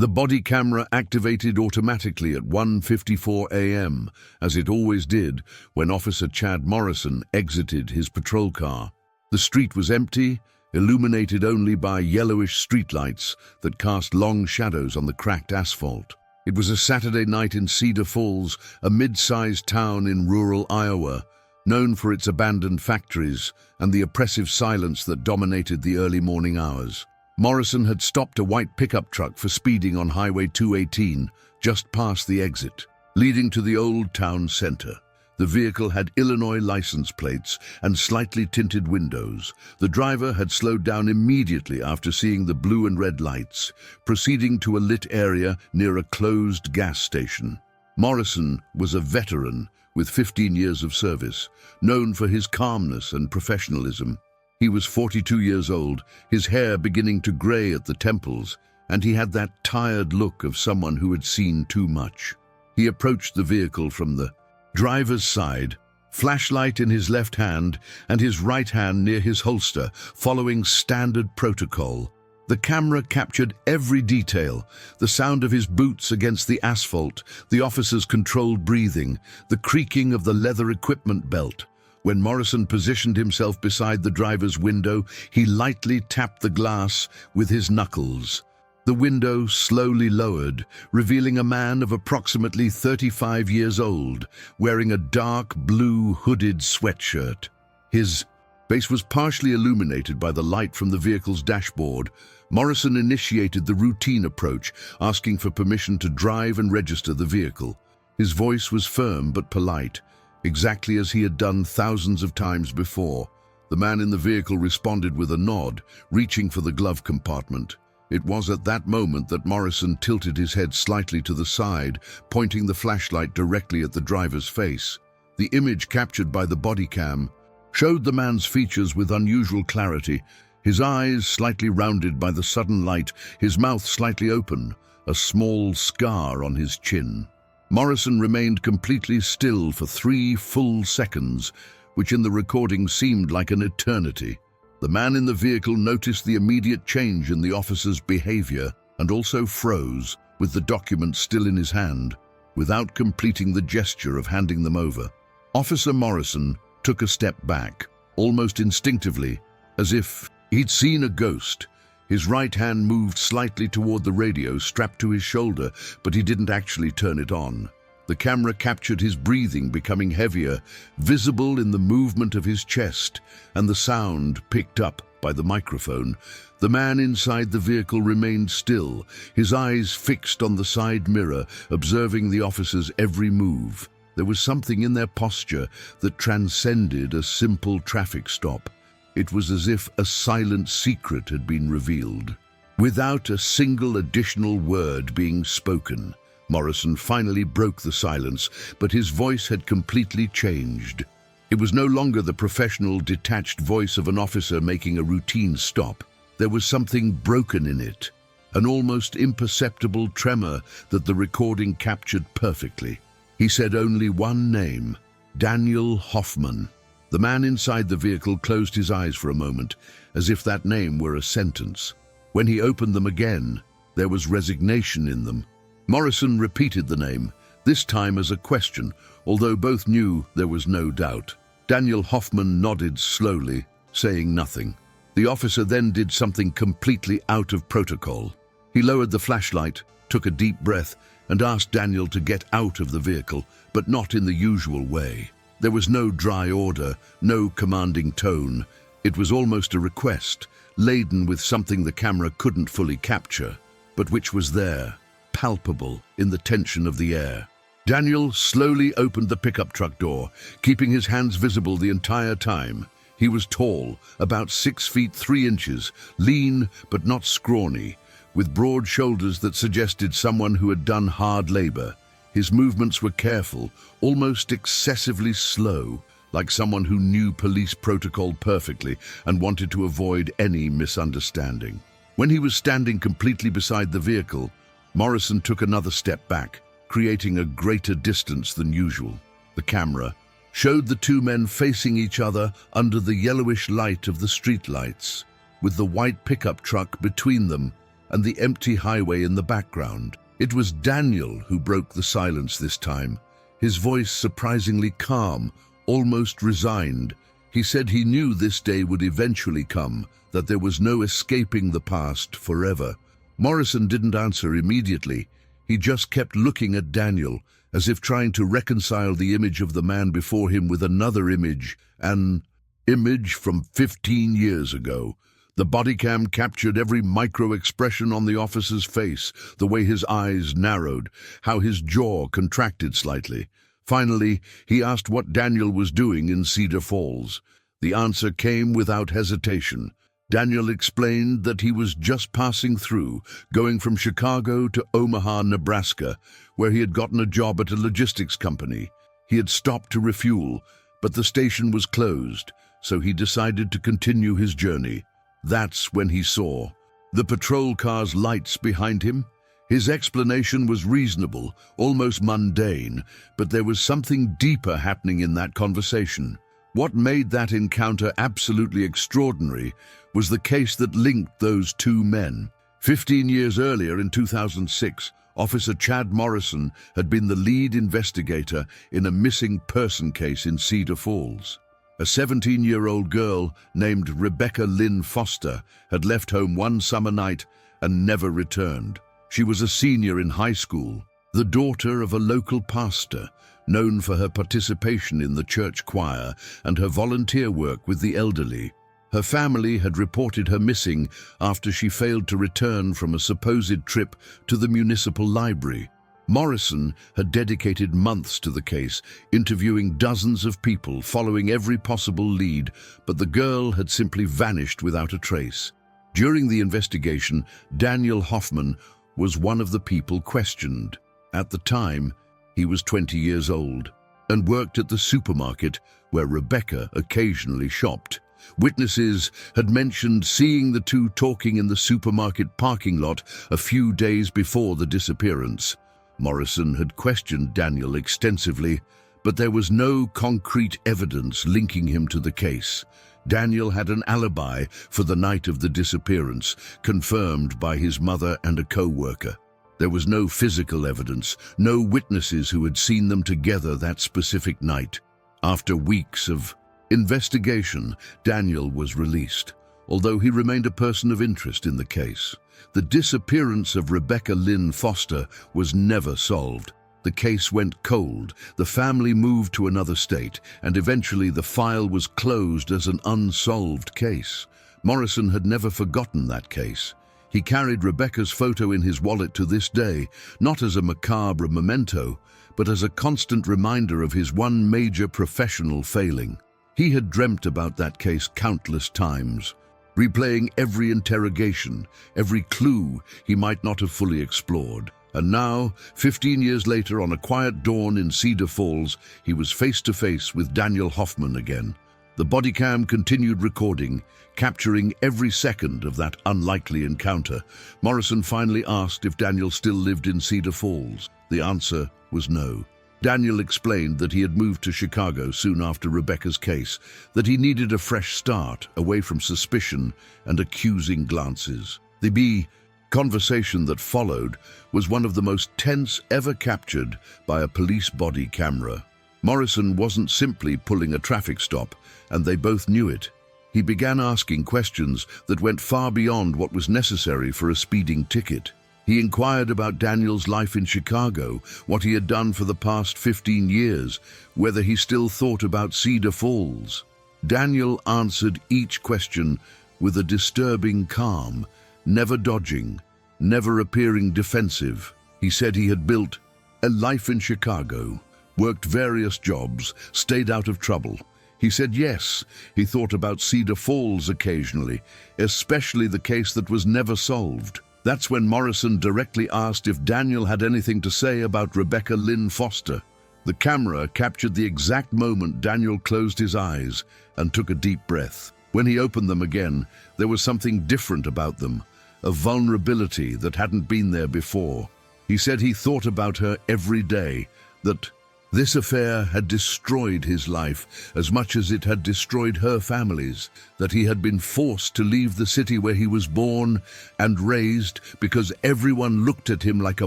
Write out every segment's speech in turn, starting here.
The body camera activated automatically at 1:54 a.m., as it always did when Officer Chad Morrison exited his patrol car. The street was empty, illuminated only by yellowish streetlights that cast long shadows on the cracked asphalt. It was a Saturday night in Cedar Falls, a mid-sized town in rural Iowa, known for its abandoned factories and the oppressive silence that dominated the early morning hours. Morrison had stopped a white pickup truck for speeding on Highway 218, just past the exit, leading to the old town center. The vehicle had Illinois license plates and slightly tinted windows. The driver had slowed down immediately after seeing the blue and red lights, proceeding to a lit area near a closed gas station. Morrison was a veteran with 15 years of service, known for his calmness and professionalism. He was 42 years old, his hair beginning to gray at the temples, and he had that tired look of someone who had seen too much. He approached the vehicle from the driver's side, flashlight in his left hand and his right hand near his holster, following standard protocol. The camera captured every detail: the sound of his boots against the asphalt, the officer's controlled breathing, the creaking of the leather equipment belt. When Morrison positioned himself beside the driver's window, he lightly tapped the glass with his knuckles. The window slowly lowered, revealing a man of approximately 35 years old, wearing a dark blue hooded sweatshirt. His face was partially illuminated by the light from the vehicle's dashboard. Morrison initiated the routine approach, asking for permission to drive and register the vehicle. His voice was firm but polite, exactly as he had done thousands of times before. The man in the vehicle responded with a nod, reaching for the glove compartment. It was at that moment that Morrison tilted his head slightly to the side, pointing the flashlight directly at the driver's face. The image captured by the body cam showed the man's features with unusual clarity, his eyes slightly rounded by the sudden light, his mouth slightly open, a small scar on his chin. Morrison remained completely still for 3 full seconds, which in the recording seemed like an eternity. The man in the vehicle noticed the immediate change in the officer's behavior and also froze, with the documents still in his hand, without completing the gesture of handing them over. Officer Morrison took a step back, almost instinctively, as if he'd seen a ghost. His right hand moved slightly toward the radio strapped to his shoulder, but he didn't actually turn it on. The camera captured his breathing becoming heavier, visible in the movement of his chest, and the sound picked up by the microphone. The man inside the vehicle remained still, his eyes fixed on the side mirror, observing the officer's every move. There was something in their posture that transcended a simple traffic stop. It was as if a silent secret had been revealed. Without a single additional word being spoken, Morrison finally broke the silence, but his voice had completely changed. It was no longer the professional, detached voice of an officer making a routine stop. There was something broken in it, an almost imperceptible tremor that the recording captured perfectly. He said only one name: Daniel Hoffman. The man inside the vehicle closed his eyes for a moment, as if that name were a sentence. When he opened them again, there was resignation in them. Morrison repeated the name, this time as a question, although both knew there was no doubt. Daniel Hoffman nodded slowly, saying nothing. The officer then did something completely out of protocol. He lowered the flashlight, took a deep breath, and asked Daniel to get out of the vehicle, but not in the usual way. There was no dry order, no commanding tone. It was almost a request, laden with something the camera couldn't fully capture, but which was there, palpable in the tension of the air. Daniel slowly opened the pickup truck door, keeping his hands visible the entire time. He was tall, about 6 feet 3 inches, lean but not scrawny, with broad shoulders that suggested someone who had done hard labor. His movements were careful, almost excessively slow, like someone who knew police protocol perfectly and wanted to avoid any misunderstanding. When he was standing completely beside the vehicle, Morrison took another step back, creating a greater distance than usual. The camera showed the two men facing each other under the yellowish light of the streetlights, with the white pickup truck between them and the empty highway in the background. It was Daniel who broke the silence this time, his voice surprisingly calm, almost resigned. He said he knew this day would eventually come, that there was no escaping the past forever. Morrison didn't answer immediately. He just kept looking at Daniel, as if trying to reconcile the image of the man before him with another image, an image from 15 years ago. The body cam captured every micro-expression on the officer's face, the way his eyes narrowed, how his jaw contracted slightly. Finally, he asked what Daniel was doing in Cedar Falls. The answer came without hesitation. Daniel explained that he was just passing through, going from Chicago to Omaha, Nebraska, where he had gotten a job at a logistics company. He had stopped to refuel, but the station was closed, so he decided to continue his journey. That's when he saw the patrol car's lights behind him. His explanation was reasonable, almost mundane, but there was something deeper happening in that conversation. What made that encounter absolutely extraordinary was the case that linked those two men. 15 years earlier, in 2006, Officer Chad Morrison had been the lead investigator in a missing person case in Cedar Falls. A 17-year-old girl named Rebecca Lynn Foster had left home one summer night and never returned. She was a senior in high school, the daughter of a local pastor, known for her participation in the church choir and her volunteer work with the elderly. Her family had reported her missing after she failed to return from a supposed trip to the municipal library. Morrison had dedicated months to the case, interviewing dozens of people, following every possible lead, but the girl had simply vanished without a trace. During the investigation, Daniel Hoffman was one of the people questioned. At the time, he was 20 years old and worked at the supermarket where Rebecca occasionally shopped. Witnesses had mentioned seeing the two talking in the supermarket parking lot a few days before the disappearance. Morrison had questioned Daniel extensively, but there was no concrete evidence linking him to the case. Daniel had an alibi for the night of the disappearance, confirmed by his mother and a co-worker. There was no physical evidence, no witnesses who had seen them together that specific night. After weeks of investigation, Daniel was released, although he remained a person of interest in the case. The disappearance of Rebecca Lynn Foster was never solved. The case went cold, the family moved to another state, and eventually the file was closed as an unsolved case. Morrison had never forgotten that case. He carried Rebecca's photo in his wallet to this day, not as a macabre memento, but as a constant reminder of his one major professional failing. He had dreamt about that case countless times, replaying every interrogation, every clue he might not have fully explored. And now, 15 years later, on a quiet dawn in Cedar Falls, he was face to face with Daniel Hoffman again. The body cam continued recording, capturing every second of that unlikely encounter. Morrison finally asked if Daniel still lived in Cedar Falls. The answer was no. Daniel explained that he had moved to Chicago soon after Rebecca's case, that he needed a fresh start, away from suspicion and accusing glances. The conversation that followed was one of the most tense ever captured by a police body camera. Morrison wasn't simply pulling a traffic stop, and they both knew it. He began asking questions that went far beyond what was necessary for a speeding ticket. He inquired about Daniel's life in Chicago, what he had done for the past 15 years, whether he still thought about Cedar Falls. Daniel answered each question with a disturbing calm, never dodging, never appearing defensive. He said he had built a life in Chicago, worked various jobs, stayed out of trouble. He said yes, he thought about Cedar Falls occasionally, especially the case that was never solved. That's when Morrison directly asked if Daniel had anything to say about Rebecca Lynn Foster. The camera captured the exact moment Daniel closed his eyes and took a deep breath. When he opened them again, there was something different about them, a vulnerability that hadn't been there before. He said he thought about her every day, that This affair had destroyed his life as much as it had destroyed her family's, that he had been forced to leave the city where he was born and raised because everyone looked at him like a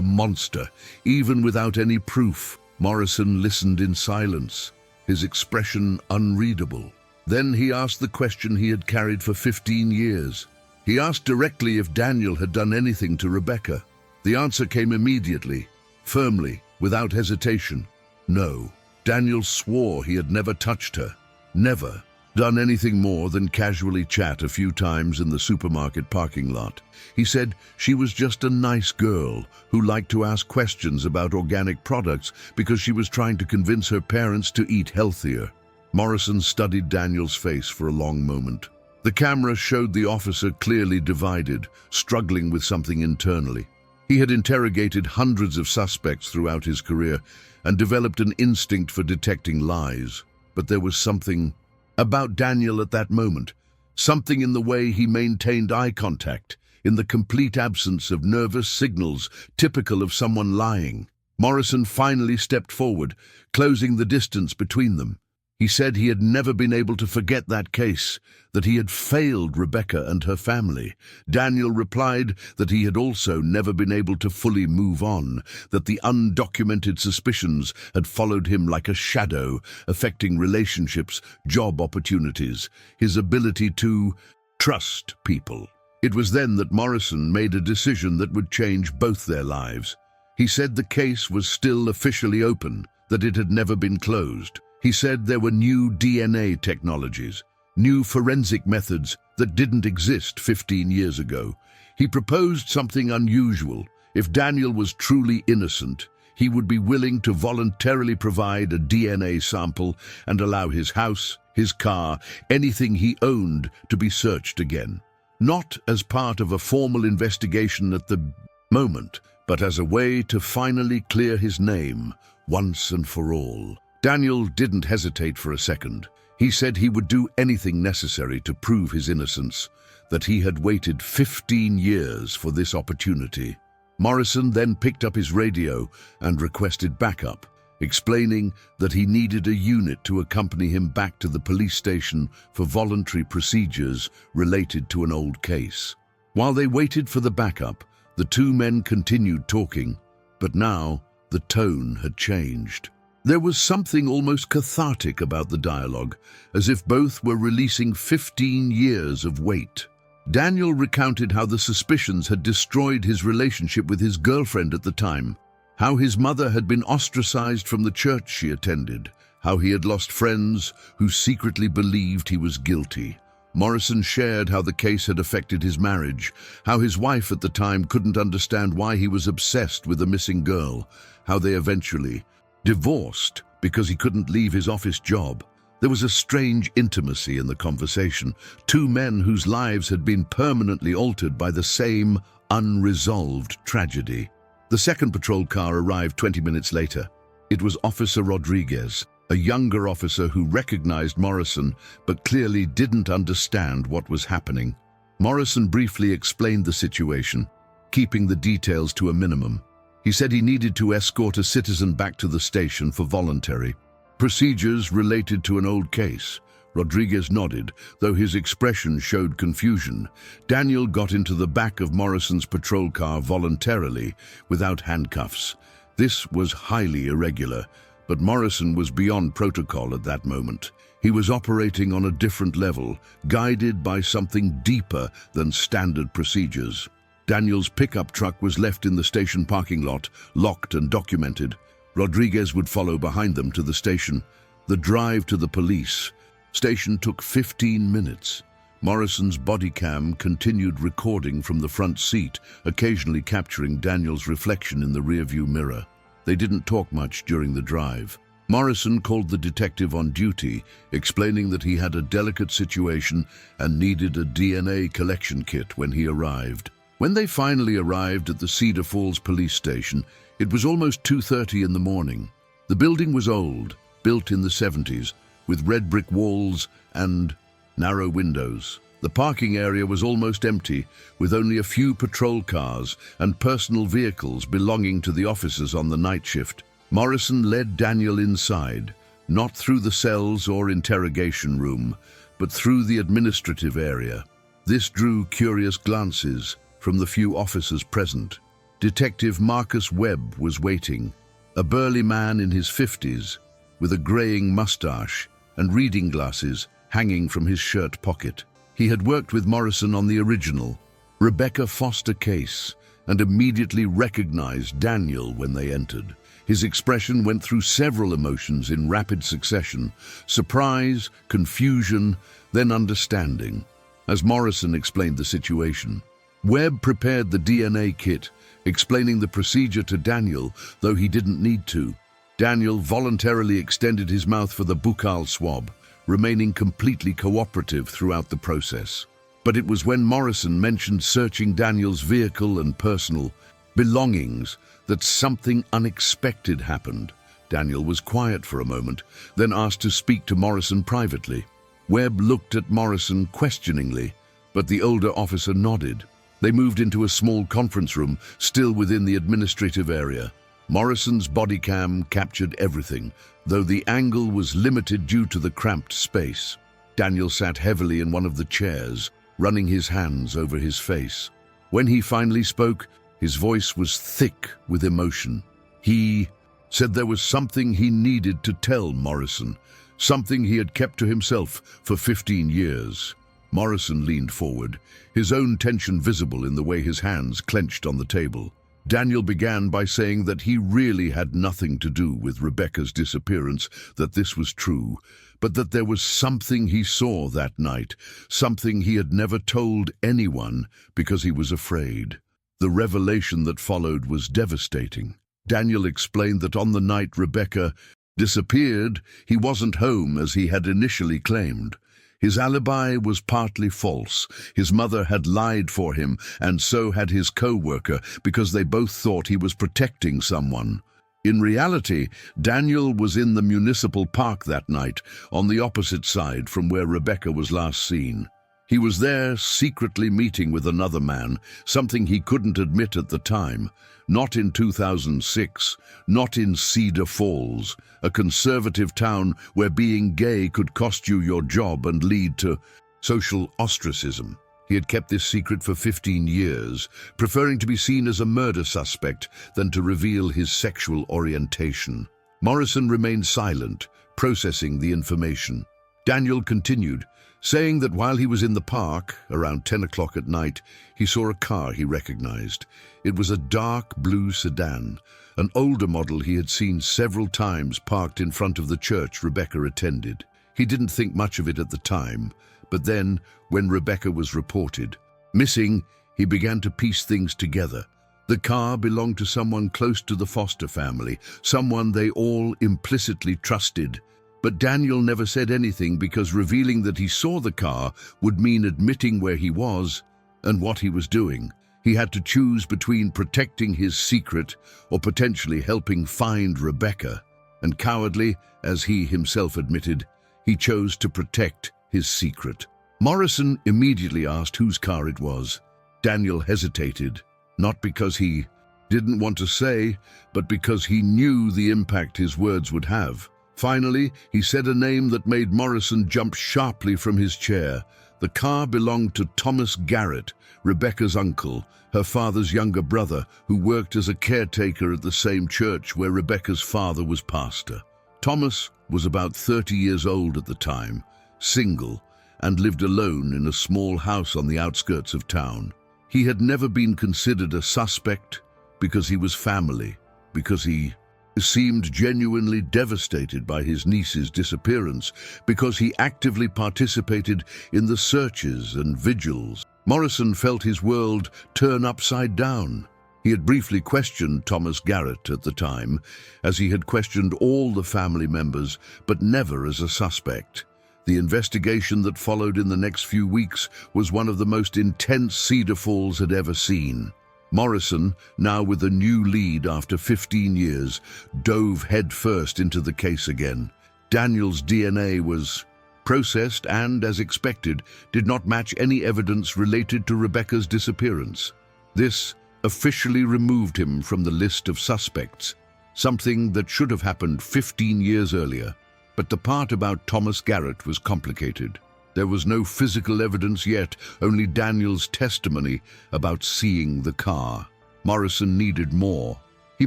monster, even without any proof. Morrison listened in silence, his expression unreadable. Then he asked the question he had carried for 15 years. He asked directly if Daniel had done anything to Rebecca. The answer came immediately, firmly, without hesitation. No. Daniel swore he had never touched her, never done anything more than casually chat a few times in the supermarket parking lot. He said she was just a nice girl who liked to ask questions about organic products because she was trying to convince her parents to eat healthier. Morrison studied Daniel's face for a long moment. The camera showed the officer clearly divided, struggling with something internally. He had interrogated hundreds of suspects throughout his career and developed an instinct for detecting lies. But there was something about Daniel at that moment, something in the way he maintained eye contact, in the complete absence of nervous signals typical of someone lying. Morrison finally stepped forward, closing the distance between them. He said he had never been able to forget that case, that he had failed Rebecca and her family. Daniel replied that he had also never been able to fully move on, that the undocumented suspicions had followed him like a shadow, affecting relationships, job opportunities, his ability to trust people. It was then that Morrison made a decision that would change both their lives. He said the case was still officially open, that it had never been closed. He said there were new DNA technologies, new forensic methods that didn't exist 15 years ago. He proposed something unusual. If Daniel was truly innocent, he would be willing to voluntarily provide a DNA sample and allow his house, his car, anything he owned to be searched again. Not as part of a formal investigation at the moment, but as a way to finally clear his name once and for all. Daniel didn't hesitate for a second. He said he would do anything necessary to prove his innocence, that he had waited 15 years for this opportunity. Morrison then picked up his radio and requested backup, explaining that he needed a unit to accompany him back to the police station for voluntary procedures related to an old case. While they waited for the backup, the two men continued talking, but now the tone had changed. There was something almost cathartic about the dialogue, as if both were releasing 15 years of weight. Daniel recounted how the suspicions had destroyed his relationship with his girlfriend at the time, how his mother had been ostracized from the church she attended, how he had lost friends who secretly believed he was guilty. Morrison shared how the case had affected his marriage, how his wife at the time couldn't understand why he was obsessed with a missing girl, how they eventually divorced because he couldn't leave his office job. There was a strange intimacy in the conversation, two men whose lives had been permanently altered by the same unresolved tragedy. The second patrol car arrived 20 minutes later. It was Officer Rodriguez, a younger officer who recognized Morrison but clearly didn't understand what was happening. Morrison briefly explained the situation, keeping the details to a minimum. He said he needed to escort a citizen back to the station for voluntary procedures related to an old case. Rodriguez nodded, though his expression showed confusion. Daniel got into the back of Morrison's patrol car voluntarily, without handcuffs. This was highly irregular, but Morrison was beyond protocol at that moment. He was operating on a different level, guided by something deeper than standard procedures. Daniel's pickup truck was left in the station parking lot, locked and documented. Rodriguez would follow behind them to the station. The drive to the police station took 15 minutes. Morrison's BODYCAM continued recording from the front seat, occasionally capturing Daniel's reflection in the rearview mirror. They didn't talk much during the drive. Morrison called the detective on duty, explaining that he had a delicate situation and needed a DNA collection kit when he arrived. When they finally arrived at the Cedar Falls police station, it was almost 2:30 in the morning. The building was old, built in the 70s, with red brick walls and narrow windows. The parking area was almost empty, with only a few patrol cars and personal vehicles belonging to the officers on the night shift. Morrison led Daniel inside, not through the cells or interrogation room, but through the administrative area. This drew curious glances from the few officers present. Detective Marcus Webb was waiting, a burly man in his 50s, with a graying mustache and reading glasses hanging from his shirt pocket. He had worked with Morrison on the original, Rebecca Foster case, and immediately recognized Daniel when they entered. His expression went through several emotions in rapid succession: surprise, confusion, then understanding. As Morrison explained the situation, Webb prepared the DNA kit, explaining the procedure to Daniel, though he didn't need to. Daniel voluntarily extended his mouth for the buccal swab, remaining completely cooperative throughout the process. But it was when Morrison mentioned searching Daniel's vehicle and personal belongings that something unexpected happened. Daniel was quiet for a moment, then asked to speak to Morrison privately. Webb looked at Morrison questioningly, but the older officer nodded. They moved into a small conference room, still within the administrative area. Morrison's body cam captured everything, though the angle was limited due to the cramped space. Daniel sat heavily in one of the chairs, running his hands over his face. When he finally spoke, his voice was thick with emotion. He said there was something he needed to tell Morrison, something he had kept to himself for 15 years. Morrison leaned forward, his own tension visible in the way his hands clenched on the table. Daniel began by saying that he really had nothing to do with Rebecca's disappearance, that this was true, but that there was something he saw that night, something he had never told anyone because he was afraid. The revelation that followed was devastating. Daniel explained that on the night Rebecca disappeared, he wasn't home as he had initially claimed. His alibi was partly false. His mother had lied for him, and so had his co-worker, because they both thought he was protecting someone. In reality, Daniel was in the municipal park that night, on the opposite side from where Rebecca was last seen. He was there secretly meeting with another man, something he couldn't admit at the time. Not in 2006, not in Cedar Falls, a conservative town where being gay could cost you your job and lead to social ostracism. He had kept this secret for 15 years, preferring to be seen as a murder suspect than to reveal his sexual orientation. Morrison remained silent, processing the information. Daniel continued, saying that while he was in the park, around 10 o'clock at night, he saw a car he recognized. It was a dark blue sedan, an older model he had seen several times parked in front of the church Rebecca attended. He didn't think much of it at the time, but then, when Rebecca was reported missing, he began to piece things together. The car belonged to someone close to the Foster family, someone they all implicitly trusted. But Daniel never said anything because revealing that he saw the car would mean admitting where he was and what he was doing. He had to choose between protecting his secret or potentially helping find Rebecca. And cowardly, as he himself admitted, he chose to protect his secret. Morrison immediately asked whose car it was. Daniel hesitated, not because he didn't want to say, but because he knew the impact his words would have. Finally, he said a name that made Morrison jump sharply from his chair. The car belonged to Thomas Garrett, Rebecca's uncle, her father's younger brother, who worked as a caretaker at the same church where Rebecca's father was pastor. Thomas was about 30 years old at the time, single, and lived alone in a small house on the outskirts of town. He had never been considered a suspect because he was family, because he seemed genuinely devastated by his niece's disappearance, because he actively participated in the searches and vigils. Morrison felt his world turn upside down. He had briefly questioned Thomas Garrett at the time, as he had questioned all the family members, but never as a suspect. The investigation that followed in the next few weeks was one of the most intense Cedar Falls had ever seen. Morrison, now with a new lead after 15 years, dove headfirst into the case again. Daniel's DNA was processed and, as expected, did not match any evidence related to Rebecca's disappearance. This officially removed him from the list of suspects. something that should have happened 15 years earlier. But the part about Thomas Garrett was complicated. There was no physical evidence yet, only Daniel's testimony about seeing the car. Morrison needed more. He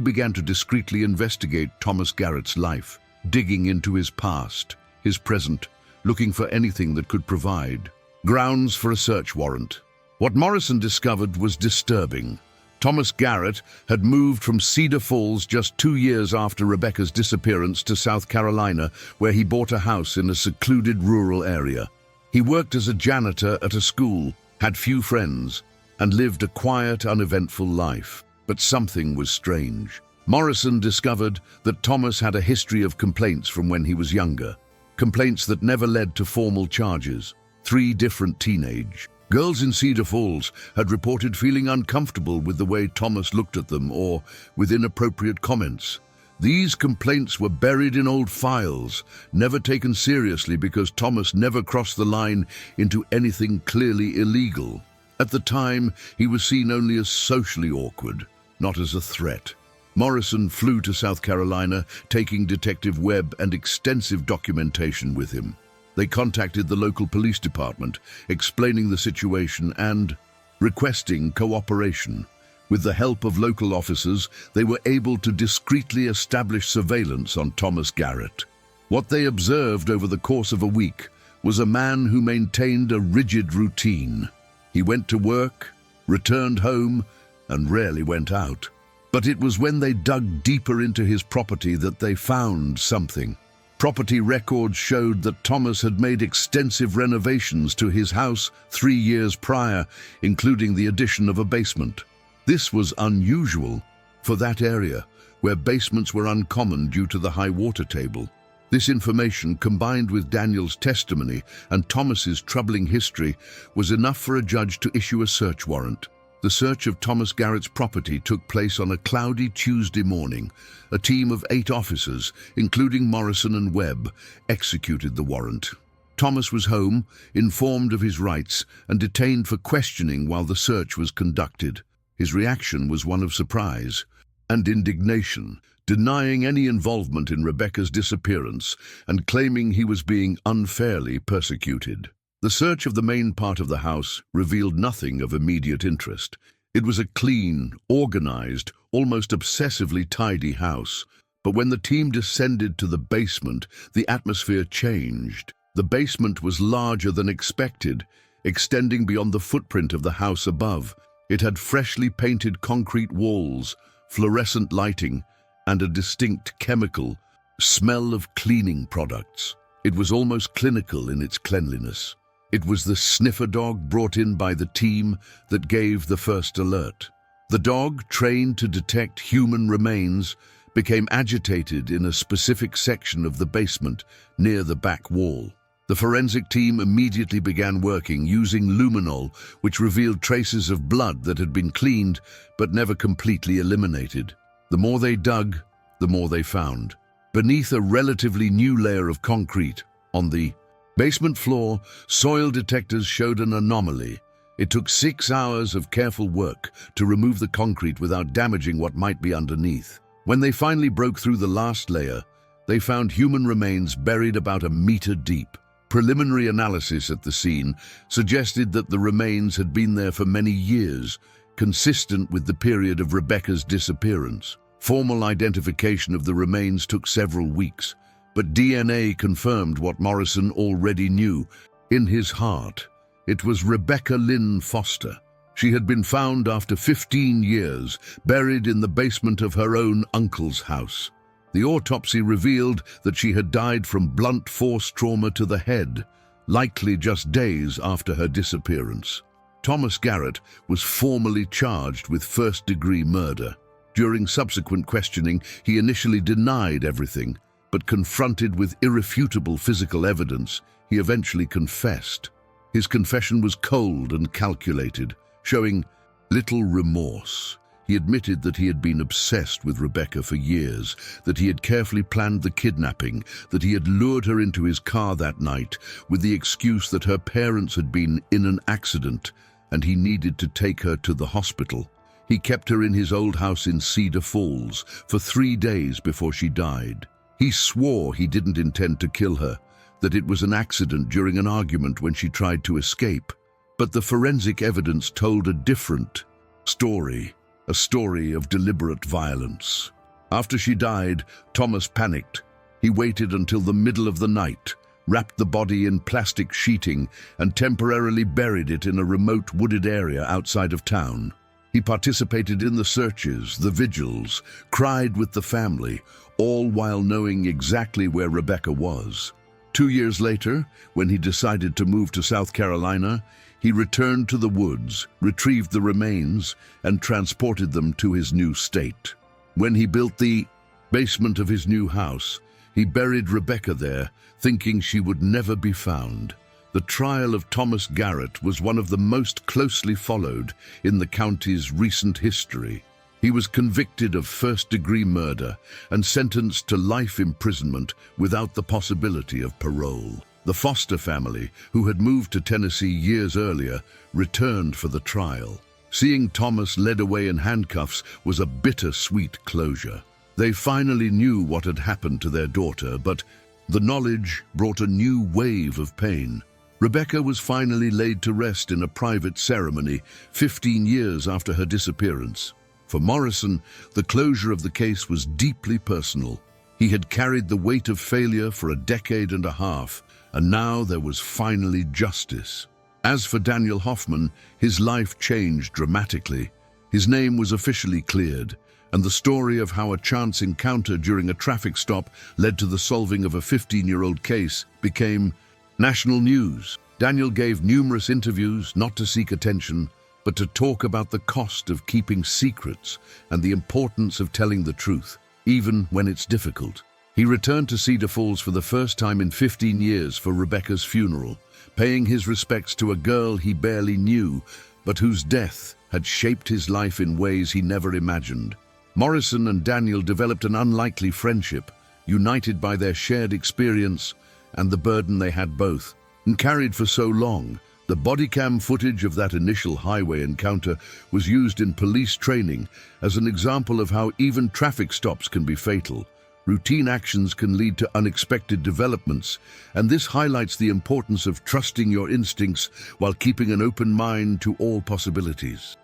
began to discreetly investigate Thomas Garrett's life, digging into his past, his present, looking for anything that could provide grounds for a search warrant. What Morrison discovered was disturbing. Thomas Garrett had moved from Cedar Falls just 2 years after Rebecca's disappearance to South Carolina, where he bought a house in a secluded rural area. He worked as a janitor at a school, had few friends, and lived a quiet, uneventful life. But something was strange. Morrison discovered that Thomas had a history of complaints from when he was younger. Complaints that never led to formal charges. 3 different teenage girls in Cedar Falls had reported feeling uncomfortable with the way Thomas looked at them or with inappropriate comments. These complaints were buried in old files, never taken seriously because Thomas never crossed the line into anything clearly illegal. At the time, he was seen only as socially awkward, not as a threat. Morrison flew to South Carolina, taking Detective Webb and extensive documentation with him. They contacted the local police department, explaining the situation and requesting cooperation. With the help of local officers, they were able to discreetly establish surveillance on Thomas Garrett. What they observed over the course of a week was a man who maintained a rigid routine. He went to work, returned home, and rarely went out. But it was when they dug deeper into his property that they found something. Property records showed that Thomas had made extensive renovations to his house 3 years prior, including the addition of a basement. This was unusual for that area, where basements were uncommon due to the high water table. This information, combined with Daniel's testimony and Thomas's troubling history, was enough for a judge to issue a search warrant. The search of Thomas Garrett's property took place on a cloudy Tuesday morning. A team of 8 officers, including Morrison and Webb, executed the warrant. Thomas was home, informed of his rights, and detained for questioning while the search was conducted. His reaction was one of surprise and indignation, denying any involvement in Rebecca's disappearance and claiming he was being unfairly persecuted. The search of the main part of the house revealed nothing of immediate interest. It was a clean, organized, almost obsessively tidy house. But when the team descended to the basement, the atmosphere changed. The basement was larger than expected, extending beyond the footprint of the house above. It had freshly painted concrete walls, fluorescent lighting, and a distinct chemical smell of cleaning products. It was almost clinical in its cleanliness. It was the sniffer dog brought in by the team that gave the first alert. The dog, trained to detect human remains, became agitated in a specific section of the basement near the back wall. The forensic team immediately began working using luminol, which revealed traces of blood that had been cleaned but never completely eliminated. The more they dug, the more they found. Beneath a relatively new layer of concrete, on the basement floor, soil detectors showed an anomaly. It took 6 hours of careful work to remove the concrete without damaging what might be underneath. When they finally broke through the last layer, they found human remains buried about 1 meter deep. Preliminary analysis at the scene suggested that the remains had been there for many years, consistent with the period of Rebecca's disappearance. Formal identification of the remains took several weeks, but DNA confirmed what Morrison already knew. In his heart, it was Rebecca Lynn Foster. She had been found after 15 years, buried in the basement of her own uncle's house. The autopsy revealed that she had died from blunt force trauma to the head, likely just days after her disappearance. Thomas Garrett was formally charged with first-degree murder. During subsequent questioning, he initially denied everything, but confronted with irrefutable physical evidence, he eventually confessed. His confession was cold and calculated, showing little remorse. He admitted that he had been obsessed with Rebecca for years, that he had carefully planned the kidnapping, that he had lured her into his car that night with the excuse that her parents had been in an accident and he needed to take her to the hospital. He kept her in his old house in Cedar Falls for 3 days before she died. He swore he didn't intend to kill her, that it was an accident during an argument when she tried to escape. But the forensic evidence told a different story, a story of deliberate violence. After she died, Thomas panicked. He waited until the middle of the night, wrapped the body in plastic sheeting, and temporarily buried it in a remote wooded area outside of town. He participated in the searches, the vigils, cried with the family, all while knowing exactly where Rebecca was. 2 years later, when he decided to move to South Carolina, he returned to the woods, retrieved the remains, and transported them to his new state. When he built the basement of his new house, he buried Rebecca there, thinking she would never be found. The trial of Thomas Garrett was one of the most closely followed in the county's recent history. He was convicted of first-degree murder and sentenced to life imprisonment without the possibility of parole. The Foster family, who had moved to Tennessee years earlier, returned for the trial. Seeing Thomas led away in handcuffs was a bittersweet closure. They finally knew what had happened to their daughter, but the knowledge brought a new wave of pain. Rebecca was finally laid to rest in a private ceremony 15 years after her disappearance. For Morrison, the closure of the case was deeply personal. He had carried the weight of failure for a decade and a half, and now there was finally justice. As for Daniel Hoffman, his life changed dramatically. His name was officially cleared, and the story of how a chance encounter during a traffic stop led to the solving of a 15-year-old case became national news. Daniel gave numerous interviews, not to seek attention, but to talk about the cost of keeping secrets and the importance of telling the truth, even when it's difficult. He returned to Cedar Falls for the first time in 15 years for Rebecca's funeral, paying his respects to a girl he barely knew, but whose death had shaped his life in ways he never imagined. Morrison and Daniel developed an unlikely friendship, united by their shared experience and the burden they had both, and carried for so long. The BODYCAM footage of that initial highway encounter was used in police training as an example of how even traffic stops can be fatal. Routine actions can lead to unexpected developments, and this highlights the importance of trusting your instincts while keeping an open mind to all possibilities.